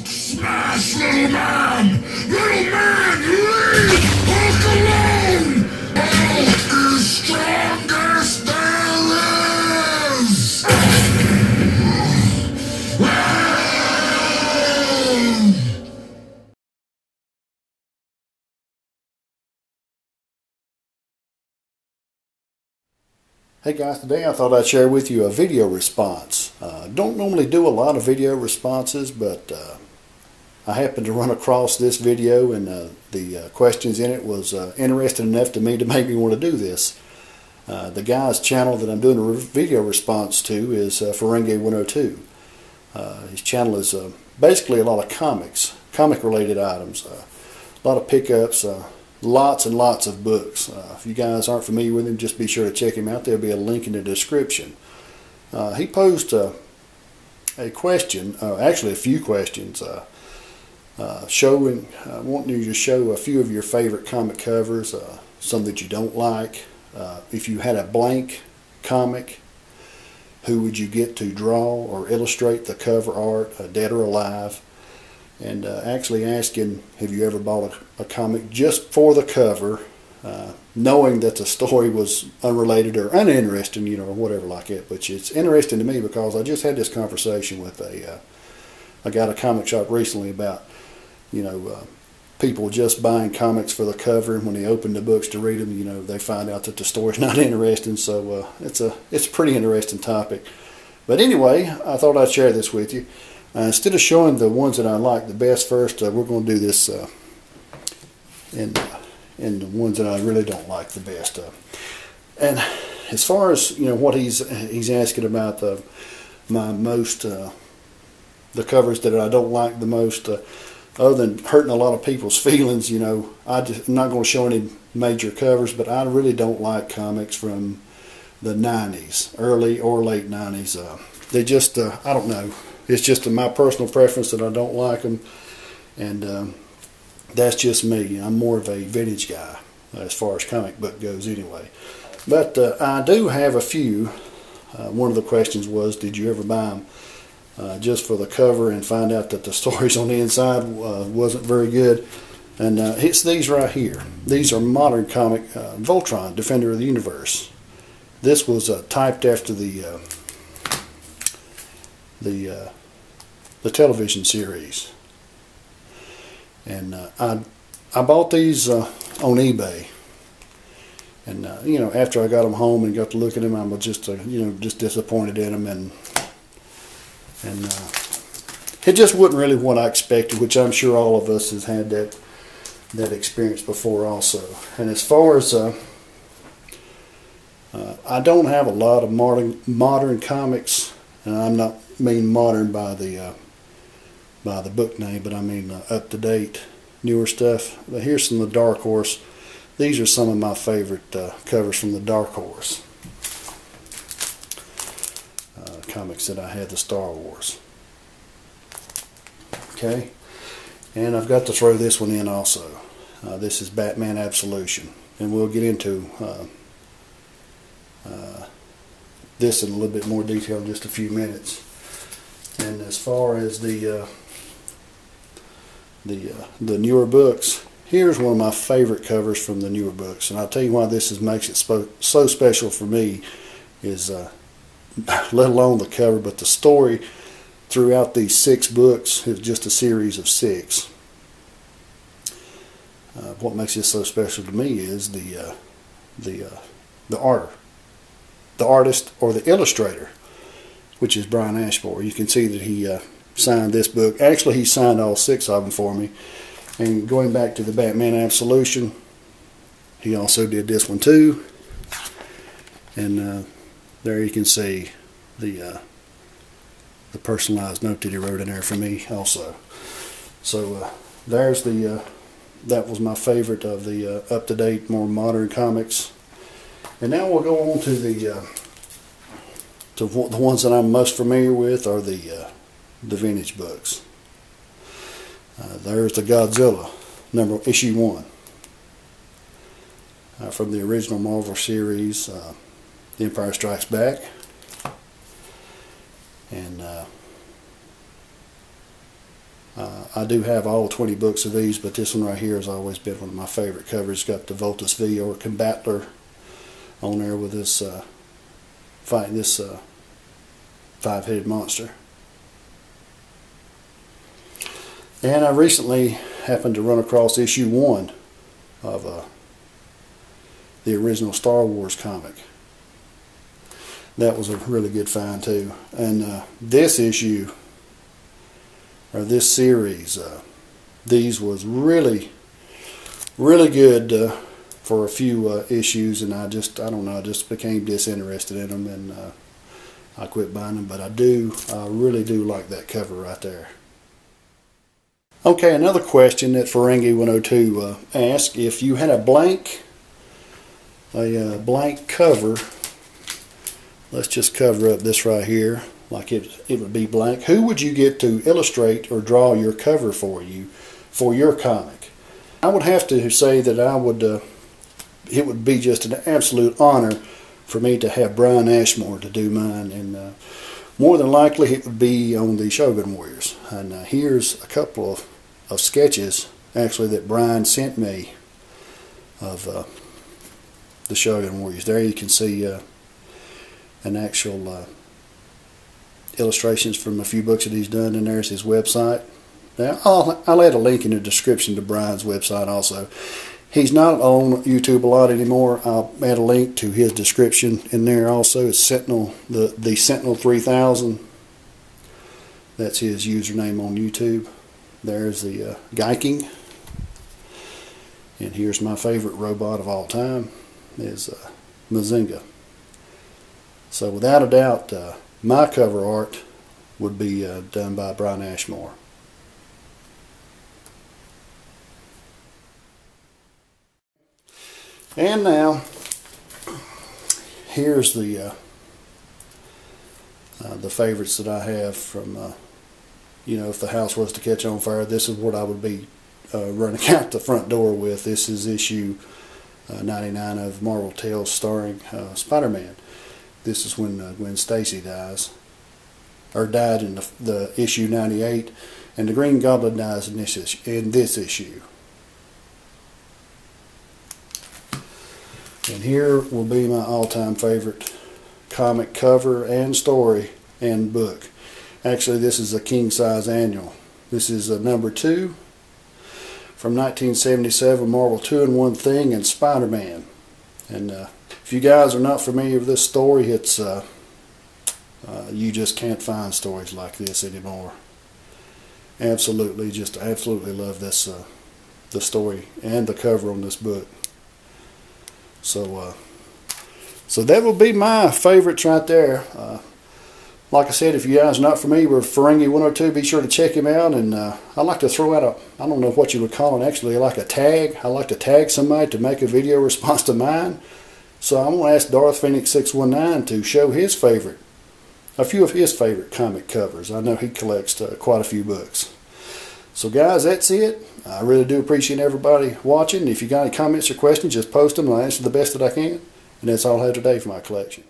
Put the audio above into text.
Smash, little man! Little man, leave Hulk alone! Hulk is strongest there is! Hey guys, today I thought I'd share with you a video response. Don't normally do a lot of video responses, but I happened to run across this video, and the questions in it was interesting enough to me to make me want to do this. The guy's channel that I'm doing a video response to is Ferengi 102. His channel is basically a lot of comic related items, a lot of pickups, lots and lots of books. If you guys aren't familiar with him, just be sure to check him out. There'll be a link in the description. He posed a question, actually a few questions, wanting you to show a few of your favorite comic covers, some that you don't like. If you had a blank comic, who would you get to draw or illustrate the cover art, dead or alive? And actually asking, have you ever bought a comic just for the cover, knowing that the story was unrelated or uninteresting, or whatever like that. But it's interesting to me because I just had this conversation with a guy at a comic shop recently about, people just buying comics for the cover, and when they open the books to read them, they find out that the story's not interesting. So it's a pretty interesting topic. But anyway, I thought I'd share this with you. Instead of showing the ones that I like the best first, we're going to do this in the ones that I really don't like the best. And as far as what he's asking about my most the covers that I don't like the most, other than hurting a lot of people's feelings, I'm not going to show any major covers, but I really don't like comics from the 90s, early or late 90s. They just I don't know. It's just my personal preference that I don't like them, and that's just me. I'm more of a vintage guy as far as comic book goes anyway. But I do have a few. One of the questions was, did you ever buy them just for the cover and find out that the stories on the inside wasn't very good? And it's these right here. These are modern comic Voltron, Defender of the Universe. This was typed after the television series, and I bought these on eBay, and after I got them home and got to look at them, I was just just disappointed in them, and it just wasn't really what I expected, which I'm sure all of us has had that experience before also. And as far as I don't have a lot of modern comics, and I'm not mean modern by the book name, but I mean up to date, newer stuff. But here's some of the Dark Horse. These are some of my favorite covers from the Dark Horse comics that I had, the Star Wars. Okay, and I've got to throw this one in also. This is Batman Absolution, and we'll get into this in a little bit more detail in just a few minutes. And as far as the newer books, here's one of my favorite covers from the newer books, and I'll tell you why this makes it so special for me is let alone the cover, but the story throughout these 6 books is just a series of 6. What makes this so special to me is the artist or the illustrator, which is Brian Ashmore. You can see that he signed this book. Actually, he signed all 6 of them for me. And going back to the Batman Absolution, he also did this one too. And there you can see the personalized note that he wrote in there for me also. So there's that was my favorite of the up-to-date, more modern comics. And now we'll go on to the ones that I'm most familiar with are the vintage books. There's the Godzilla, issue 1, from the original Marvel series, The Empire Strikes Back, and I do have all 20 books of these, but this one right here has always been one of my favorite covers. It's got the Voltus V or Combattler on there with this fighting this five-headed monster. And I recently happened to run across issue 1 of the original Star Wars comic. That was a really good find too. And this issue, or this series, these was really good for a few issues, and I don't know, I just became disinterested in them, and I quit buying them. But I really do like that cover right there. Okay, another question that Ferengi102 asked: if you had a blank cover, let's just cover up this right here like it would be blank, who would you get to illustrate or draw your cover for you for your comic? I would have to say that it would be just an absolute honor for me to have Brian Ashmore to do mine, and more than likely it would be on the Shogun Warriors. And here's a couple of sketches actually that Brian sent me of the Shogun Warriors. There you can see an actual illustrations from a few books that he's done, and there's his website. Now I'll add a link in the description to Brian's website also. He's not on YouTube a lot anymore. I'll add a link to his description in there also. It's Sentinel, the Sentinel 3000. That's his username on YouTube. There's the Geiking. And here's my favorite robot of all time, is Mazinga. So without a doubt, my cover art would be done by Brian Ashmore. And now, here's the favorites that I have from, you know, if the house was to catch on fire, this is what I would be running out the front door with. This is issue 99 of Marvel Tales starring Spider-Man. This is when Gwen Stacy dies, or died in the issue 98, and the Green Goblin dies in this issue. And here will be my all-time favorite comic cover and story and book. Actually, this is a king-size annual. This is number 2 from 1977, Marvel 2-in-1 Thing and Spider-Man. And if you guys are not familiar with this story, it's you just can't find stories like this anymore. Absolutely love this the story and the cover on this book. So that will be my favorites right there. Like I said, if you guys are not familiar with Ferengi102, be sure to check him out. And I like to throw out I don't know what you would call it actually, like a tag. I like to tag somebody to make a video response to mine. So I'm going to ask Darth Phoenix 619 to show a few of his favorite comic covers. I know he collects quite a few books. So guys, that's it. I really do appreciate everybody watching. If you got any comments or questions, just post them and I'll answer the best that I can. And that's all I have today for my collection.